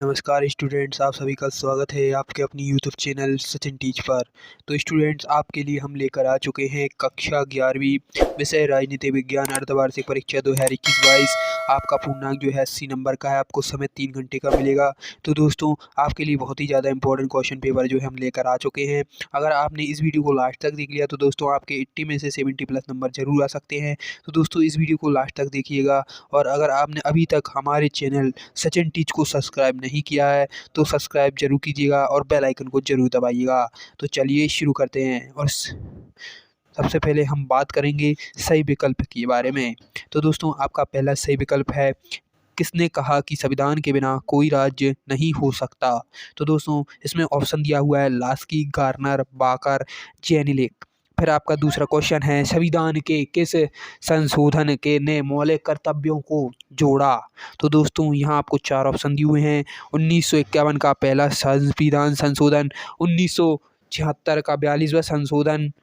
नमस्कार स्टूडेंट्स, आप सभी का स्वागत है आपके अपनी यूट्यूब चैनल सचिन टीच पर। तो स्टूडेंट्स, आपके लिए हम लेकर आ चुके हैं कक्षा 11वीं विषय राजनीति विज्ञान अर्धवार्षिक परीक्षा 2021-22। आपका पूर्णांक जो है 80 नंबर का है। आपको समय 3 घंटे का मिलेगा। तो दोस्तों, आपके लिए बहुत ही ज़्यादा इंपॉर्टेंट क्वेश्चन पेपर जो है हम लेकर आ चुके हैं। अगर आपने इस वीडियो को लास्ट तक देख लिया तो दोस्तों आपके 80 में से 70+ नंबर जरूर आ सकते हैं। तो दोस्तों, इस वीडियो को लास्ट तक देखिएगा। और अगर आपने अभी तक हमारे चैनल सचिन टीच को सब्सक्राइब नहीं किया है तो सब्सक्राइब जरूर कीजिएगा और बेल आइकन को जरूर दबाइएगा। तो चलिए शुरू करते हैं। और सबसे पहले हम बात करेंगे सही विकल्प के बारे में। तो दोस्तों, आपका पहला सही विकल्प है, किसने कहा कि संविधान के बिना कोई राज्य नहीं हो सकता। तो दोस्तों, इसमें ऑप्शन दिया हुआ है लास्की, गार्नर, बाकर, जेनिलिक। फिर आपका दूसरा क्वेश्चन है, संविधान के किस संशोधन के ने मौलिक कर्तव्यों को जोड़ा। तो दोस्तों, यहाँ आपको 4 ऑप्शन दिए हुए हैं। 1951 का पहला संविधान संशोधन, 1976 का 42वां संशोधन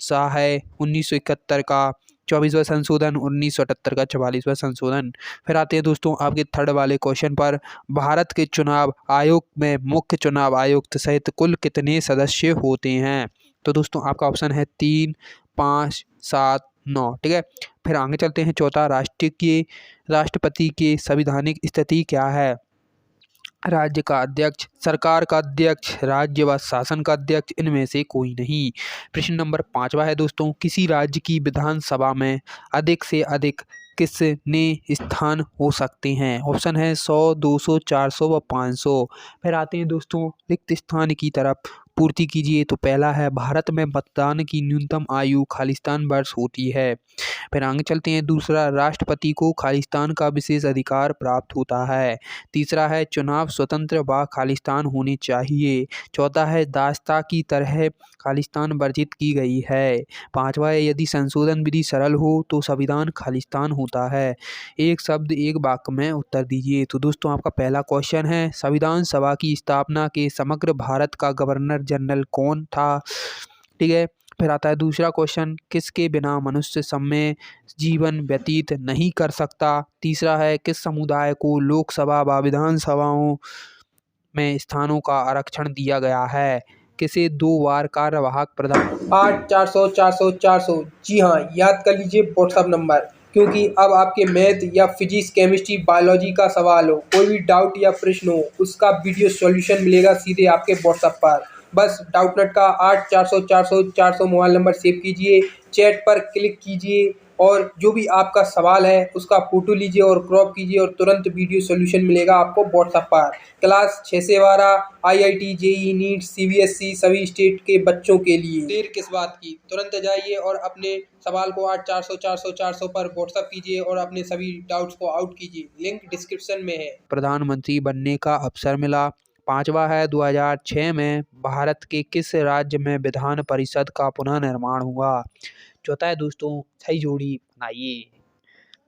सा है, 1971 का 24वां संशोधन, 1978 का 44वां संशोधन। फिर आते हैं दोस्तों आपके थर्ड वाले क्वेश्चन पर, भारत के चुनाव आयोग में मुख्य चुनाव आयुक्त सहित कुल कितने सदस्य होते हैं। तो दोस्तों, आपका ऑप्शन है 3, 5, 7, 9। ठीक है। फिर आगे चलते हैं। चौथा, राष्ट्रपति की संवैधानिक स्थिति क्या है। राज्य का अध्यक्ष, सरकार का अध्यक्ष, राज्य व शासन का अध्यक्ष, इनमें से कोई नहीं। प्रश्न नंबर 5वां है दोस्तों, किसी राज्य की विधानसभा में अधिक से अधिक किसने स्थान हो सकते हैं। ऑप्शन है 100, 200, 400 व 500। फिर आते हैं दोस्तों रिक्त स्थान की तरफ। पूर्ति कीजिए। तो पहला है, भारत में मतदान की न्यूनतम आयु खालिस्तान वर्ष होती है। फिर आगे चलते हैं। दूसरा, राष्ट्रपति को खालिस्तान का विशेष अधिकार प्राप्त होता है। तीसरा है, चुनाव स्वतंत्र व खालिस्तान होने चाहिए। चौथा है, दास्ता की तरह खालिस्तान वर्जित की गई है। पांचवा है, यदि संशोधन विधि सरल हो तो संविधान खालिस्तान होता है। एक शब्द एक वाक्य में उत्तर दीजिए। तो दोस्तों, आपका पहला क्वेश्चन है, संविधान सभा की स्थापना के समग्र भारत का गवर्नर जनरल कौन था। ठीक है। फिर आता है दूसरा क्वेश्चन, किसके बिना मनुष्य समय जीवन व्यतीत नहीं कर सकता। तीसरा है, किस समुदाय को लोकसभा व विधानसभाओं में स्थानों का आरक्षण दिया गया है। किसे 2 बार कार्यवाहक प्रधान। 8 400 400 400। जी हाँ, याद कर लीजिए व्हाट्सअप नंबर, क्योंकि अब आपके मैथ या फिजिक्स, केमिस्ट्री, बायोलॉजी का सवाल हो, कोई भी डाउट या प्रश्न हो, उसका वीडियो सॉल्यूशन मिलेगा सीधे आपके व्हाट्सअप पर। बस डाउटनेट का 8 400 400 400 मोबाइल नंबर सेव कीजिए, चैट पर क्लिक कीजिए और जो भी आपका सवाल है उसका फोटो लीजिए और क्रॉप कीजिए और तुरंत वीडियो सॉल्यूशन मिलेगा आपको व्हाट्सएप पर। क्लास 6 से 12, आईआईटी, जेई, नीट, सीबीएसई सभी स्टेट के बच्चों के लिए। देर किस बात की, तुरंत जाइए और अपने सवाल को 8 400 400 400 पर व्हाट्सएप कीजिए और अपने सभी डाउट्स को आउट कीजिए। लिंक डिस्क्रिप्शन में है। प्रधानमंत्री बनने का अवसर मिला। पांचवा है, 2006 में भारत के किस राज्य में विधान परिषद का पुनः निर्माण हुआ। चौथा है दोस्तों, सही जोड़ी बनाइए।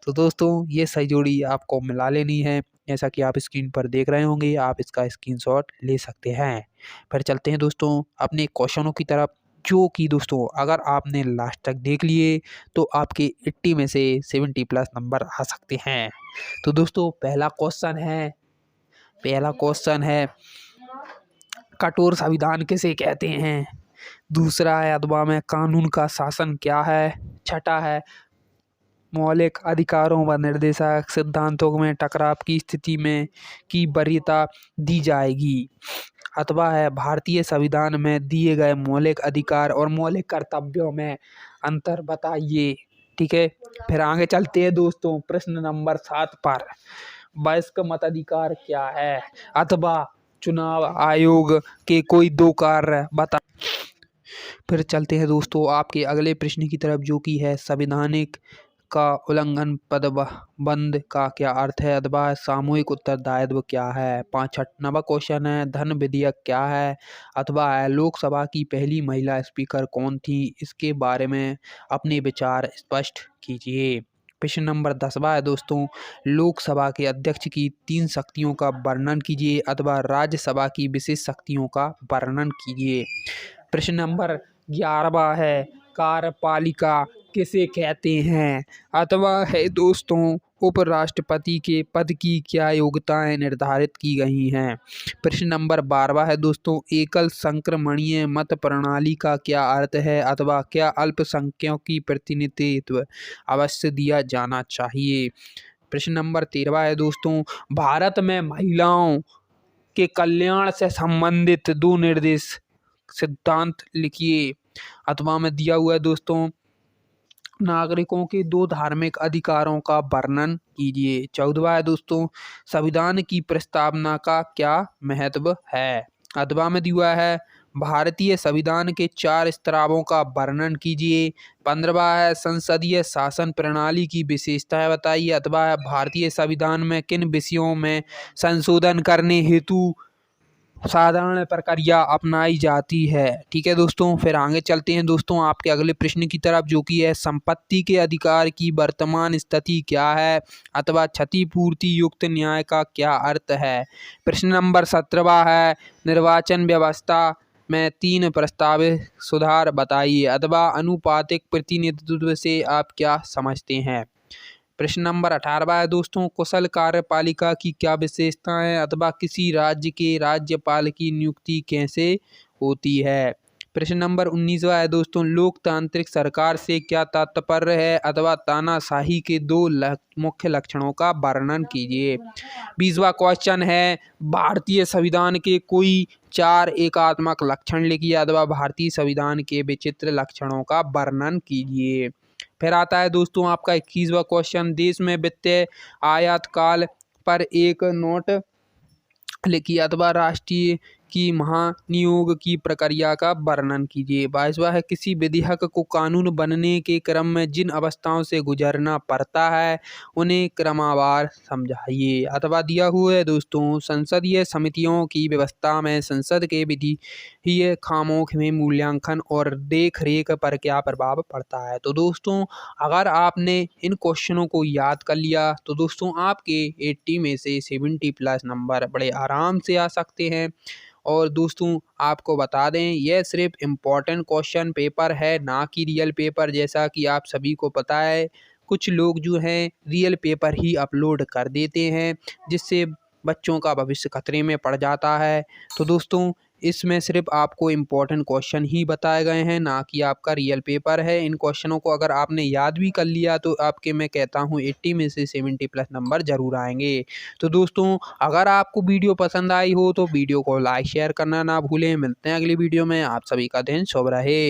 तो दोस्तों, ये सही जोड़ी आपको मिला लेनी है। जैसा कि आप स्क्रीन पर देख रहे होंगे, आप इसका स्क्रीनशॉट ले सकते हैं। फिर चलते हैं दोस्तों अपने क्वेश्चनों की तरफ, जो कि दोस्तों अगर आपने लास्ट तक देख लिए तो आपके 80 में से 70+ नंबर आ सकते हैं। तो दोस्तों, पहला क्वेश्चन है, कठोर संविधान किसे कहते हैं। दूसरा है, अथवा में कानून का शासन क्या है। छठा है, मौलिक अधिकारों व निर्देशक सिद्धांतों में टकराव की स्थिति में की वरीयता दी जाएगी। अथवा है, भारतीय संविधान में दिए गए मौलिक अधिकार और मौलिक कर्तव्यों में अंतर बताइए। ठीक है। फिर आगे चलते हैं दोस्तों प्रश्न नंबर 7 पर, वयस्क मताधिकार क्या है। अथवा चुनाव आयोग के कोई 2 कार्य बता। फिर चलते हैं दोस्तों आपके अगले प्रश्न की तरफ, जो कि है, संवैधानिक का उल्लंघन पदबंध का क्या अर्थ है। अथवा सामूहिक उत्तरदायित्व क्या है। 5वां क्वेश्चन है, धन विधेयक क्या है। अथवा है, लोकसभा की पहली महिला स्पीकर कौन थी, इसके बारे में अपने विचार स्पष्ट कीजिए। प्रश्न नंबर 10वां है दोस्तों, लोकसभा के अध्यक्ष की 3 शक्तियों का वर्णन कीजिए। अथवा राज्यसभा की विशेष शक्तियों का वर्णन कीजिए। प्रश्न नंबर 11वां है, कार्यपालिका किसे कहते हैं। अथवा है दोस्तों, उपराष्ट्रपति के पद की क्या योग्यताएं निर्धारित की गई हैं। प्रश्न नंबर 12 है दोस्तों, एकल संक्रमणीय मत प्रणाली का क्या अर्थ है अथवा क्या अल्पसंख्यकों की प्रतिनिधित्व अवश्य दिया जाना चाहिए। प्रश्न नंबर 13 है दोस्तों, भारत में महिलाओं के कल्याण से संबंधित 2 निर्देश सिद्धांत लिखिए। अथवा में दिया हुआ है दोस्तों, नागरिकों के 2 धार्मिक अधिकारों का वर्णन कीजिए। 14वां है दोस्तों, संविधान की प्रस्तावना का क्या महत्व है। अथवा में दिया है, भारतीय संविधान के 4 स्तंभों का वर्णन कीजिए। 15वां है, संसदीय शासन प्रणाली की विशेषताएं बताइए। अथवा है, भारतीय संविधान में किन विषयों में संशोधन करने हेतु साधारण प्रक्रिया अपनाई जाती है। ठीक है दोस्तों, फिर आगे चलते हैं दोस्तों आपके अगले प्रश्न की तरफ, जो कि है संपत्ति के अधिकार की वर्तमान स्थिति क्या है अथवा क्षतिपूर्ति युक्त न्याय का क्या अर्थ है। प्रश्न नंबर 17 है, निर्वाचन व्यवस्था में 3 प्रस्तावित सुधार बताइए अथवा अनुपातिक प्रतिनिधित्व से आप क्या समझते हैं। प्रश्न नंबर 18 है दोस्तों, कुशल कार्यपालिका की क्या विशेषताएं है अथवा किसी राज्य के राज्यपाल की नियुक्ति कैसे होती है। प्रश्न नंबर 19 है दोस्तों, लोकतांत्रिक सरकार से क्या तात्पर्य है अथवा तानाशाही के 2 मुख्य लक्षणों का वर्णन कीजिए। 20वां क्वेश्चन है, भारतीय संविधान के कोई 4 एकात्मक लक्षण लिखिए अथवा भारतीय संविधान के विचित्र लक्षणों का वर्णन कीजिए। फिर आता है दोस्तों आपका 21वां क्वेश्चन, देश में वित्तीय आयातकाल पर एक नोट लिखिए अथवा राष्ट्रीय की महानियोग की प्रक्रिया का वर्णन कीजिए। 22वां है, किसी विधेयक को कानून बनने के क्रम में जिन अवस्थाओं से गुजरना पड़ता है उन्हें क्रमवार समझाइए। अथवा दिया हुआ है दोस्तों, संसदीय समितियों की व्यवस्था में संसद के विधीय खामों में मूल्यांकन और देख रेख पर क्या प्रभाव पड़ता है। तो दोस्तों अगर आपने इन क्वेश्चनों को याद कर लिया तो दोस्तों आपके 80 में से 70+ नंबर बड़े आराम से आ सकते हैं। और दोस्तों आपको बता दें, यह सिर्फ इम्पॉर्टेंट क्वेश्चन पेपर है, ना कि रियल पेपर, जैसा कि आप सभी को पता है कुछ लोग जो हैं रियल पेपर ही अपलोड कर देते हैं जिससे बच्चों का भविष्य खतरे में पड़ जाता है। तो दोस्तों इसमें सिर्फ आपको इम्पोर्टेंट क्वेश्चन ही बताए गए हैं, ना कि आपका रियल पेपर है। इन क्वेश्चनों को अगर आपने याद भी कर लिया तो आपके मैं कहता हूँ 80 में से 70+ नंबर जरूर आएंगे। तो दोस्तों अगर आपको वीडियो पसंद आई हो तो वीडियो को लाइक शेयर करना ना भूलें। मिलते हैं अगली वीडियो में, आप सभी का दिन शुभ रहे।